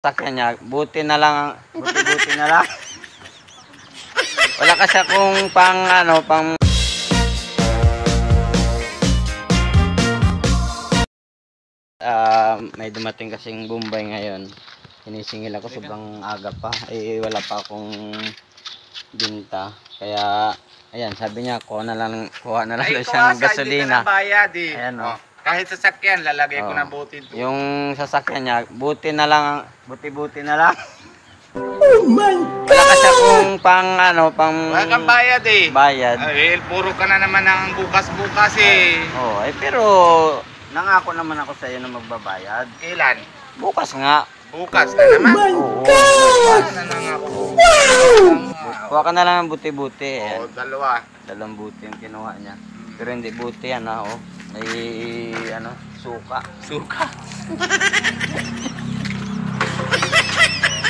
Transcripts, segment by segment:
Sakyan niya, buti na lang, buti na lang. Wala kasi akong pang may dumating kasing Bombay ngayon. Sinisingil ako sobrang aga pa. Wala pa akong binta. Kaya ayan, sabi niya kuha na lang daw siyang gasolina. Bayad eh. Ayan, oh. Kahit sasakyan, lalagay ko na buti. Yung sasakyan niya, buti na lang. Oh my God! Wala kasi akong Wala kang bayad eh. Bayad. Puro ka na naman ng bukas-bukas eh. Pero nangako naman ako sa iyo na magbabayad. Kailan? Bukas nga. Bukas na naman? Oh my God! Na nangako. Kuha ka na lang ng buti-buti. Dalawang buti yung kinuha niya. Pero hindi buti yan May suka.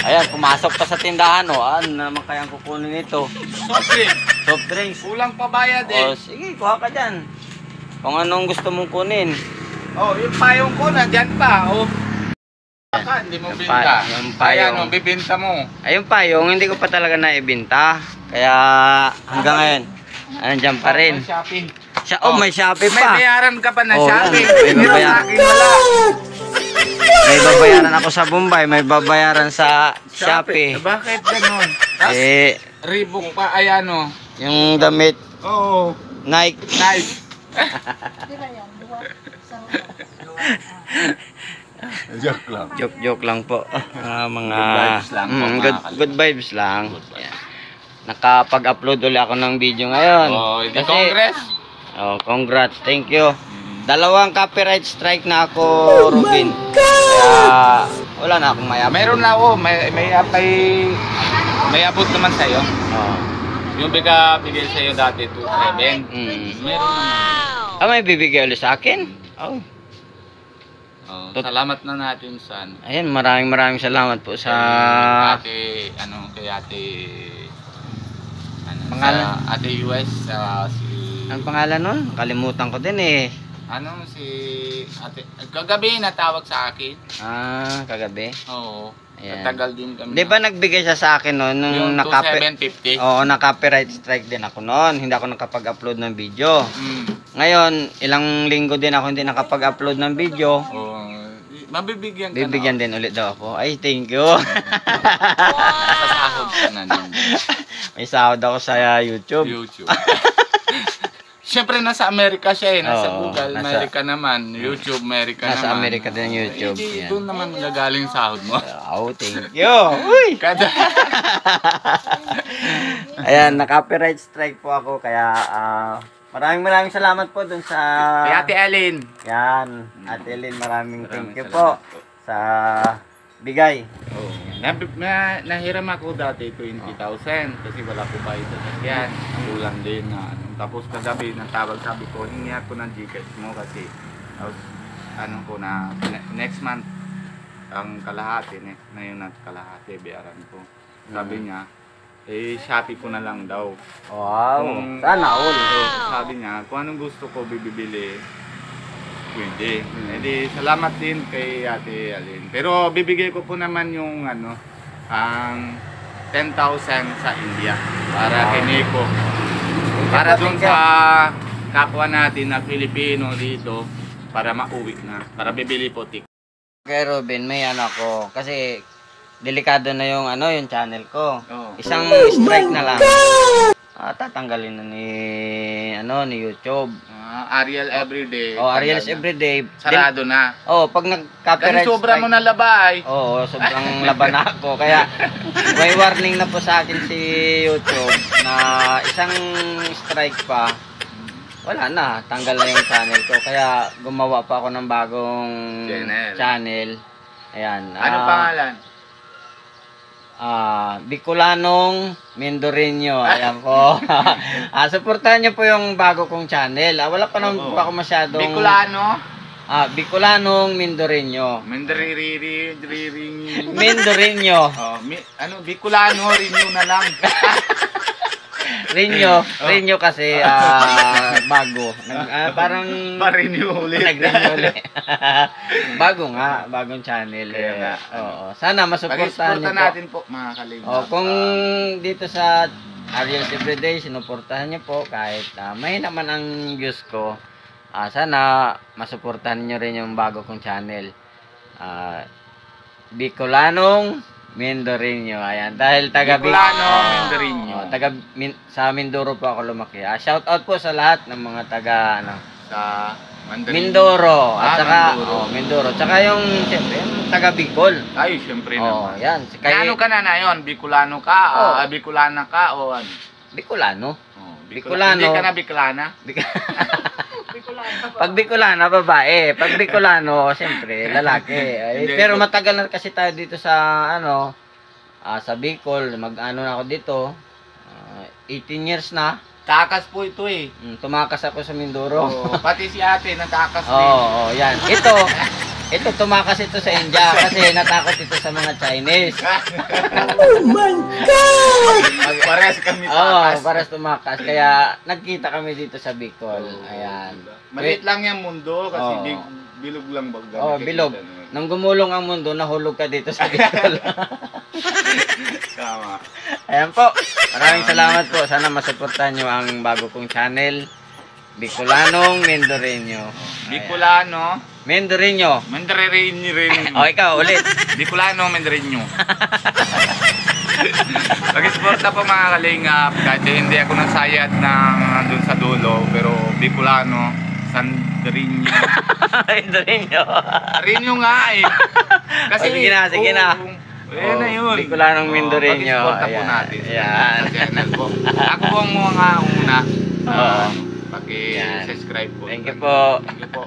Ayan, pumasok pa sa tindahan ano naman kayang kukunin ito? Soft drinks. Kulang pa bayad eh. Sige, kuha ka dyan. Kung anong gusto mong kunin. Yung payong ko nandyan pa Baka hindi mo binta. Yung payong. Bibinta mo. Yung payong, hindi ko pa talaga naibinta. Kaya hanggang ngayon, andyan pa rin. May shopping. May Shopee pa. May bayaran ka pa na shopping. May babayaran ako sa Bombay, may babayaran sa Shopee. Bakit gano'n? Reebok pa, yung damit. Oo. Nike. Joke lang po. Mga good vibes lang. Yeah. Nakapag-upload ulit ako ng video ngayon. Kasi Congress. Congrats. Thank you. 2 copyright strike na ako, Robin. Kaya wala na akong mayabot. Meron na may abot naman sa'yo. Yung bigay sa'yo dati 2.7. Meron naman. May bibigay ulit sa akin? Salamat na natin sa Ayan, maraming salamat po sa Ate US Ang pangalan nun? Kalimutan ko din si ate kagabi natawag sa akin. Kagabi? Oo. Ayan. Tagal din kami. Di ba nagbigay siya sa akin noon nung $750? naka-copyright strike din ako noon. Hindi ako nakapag-upload ng video. Ngayon, ilang linggo din ako hindi nakapag-upload ng video. Mabibigyan ka Bibigyan din ulit daw ako. Ay, thank you. Sasahod ka na din. May sahod ako sa YouTube. Siyempre nasa Amerika siya nasa Google, Amerika naman, YouTube, Amerika nasa naman. Amerika din YouTube. Doon naman gagaling sahod mo. Thank you. Uy! Ayan, naka-copyright strike po ako kaya maraming salamat po dun sa kay Ate Ellen. Yan, Ate Ellen, maraming thank you po sa bigay. Nahiram ako dati 20,000 kasi wala ko ba ito yan. Kulang din na tapos kagabi natawag, sabi ko hingi ako ng Gcash mo kasi next month ang kalahati ngayon at kalahati bayaran ko. Sabi niya Shopee ko na lang daw. Wow. Sana all. Sabi niya kung anong gusto ko bibili pwede. Salamat din kay Ate Alin. Pero bibigay ko po naman yung ang 10,000 sa India para kay Nico. Para doon sa kapwa natin na Pilipino dito para mauwi na. Para bibili po ticket. Kay Robin, may ako kasi delikado na yung yung channel ko. Isang strike na lang. Tatanggalin na ni YouTube. Ariel Everyday. Ariel's Everyday. Sarado na. Pag nag-copyright strike. Sobra mo na labay. Sobrang laban na ako. Kaya may warning na po sa akin si YouTube na isang strike pa, wala na. Tanggal na yung channel ko. Kaya gumawa pa ako ng bagong channel. Ayan. Anong pangalan? Bicolanong Mindoreño. Ayan po. Suportahan niyo po yung bago kong channel. Wala pa naman po ako masyadong Bicolano? Bicolanong Mindoreño. Mindoreño. Bicolano, renew na lang. Rinyo kasi bago. Parang Pa-renew ulit. nag-renew ulit. Bago nga, bagong channel. Kaya nga, Oo. Sana masuportahan niyo Pag-suporta po. natin po mga kalingap. Kung dito sa Ariel's Everyday, sinuportahan niyo po kahit may naman ang views ko. Sana masuportahan niyo rin yung bago kong channel. Bicolanong Mindorino. Ayan, dahil taga Bicolano, Mindorino. Sa Mindoro po ako lumaki. Shout out po sa lahat ng mga taga Sa Mandarin. Mindoro at saka Mindoro. Mindoro. Tsaka yung siyempre yung taga Bicol. Ay, syempre naman. Yan. Ano ka na yon? Bicolano ka? Bicolana ka o ano? Bicolano. Bicolano. Hindi ka na Bicolana? Pag Bicolana, babae. Pag Bicolano, siyempre, lalaki. Pero matagal na kasi tayo dito sa, sa Bicol. Mag-ano na ako dito. 18 years na. Takas po ito eh. Tumakas ako sa Mindoro. Pati si ate, natakas din. Oo, yan. Ito, tumakas ito sa India kasi natakot ito sa mga Chinese. Oh my God! Pares kami Oo, takas. para tumakas. Kaya nagkita kami dito sa Bicol. Ayan. Maliit lang yung mundo kasi Oo. bilog lang baga. Bilog. Nang gumulong ang mundo, nahulog ka dito sa Bicol. Tama. Ayan po. Maraming salamat po. Sana masuportahan nyo ang bago kong channel. Bicolanong Mindorino. Bicolano. Mindorino. Mandarin rin. Ikaw ulit. Bicolano, Mandarinyo. Pag-suporta po mga kalingap, kahit hindi ako nasayad ng doon sa dulo, pero Bicolano, Sandarinyo. Mindorino. Rinyo nga eh. Kasi, Sige na. Ayan na yun. Bicolanong Mindorino. Pag-suporta po Ayan. natin Ayan. sa channel po. Ako po ang mga una. Oo. Paki-subscribe po. Thank you po. Thank you po.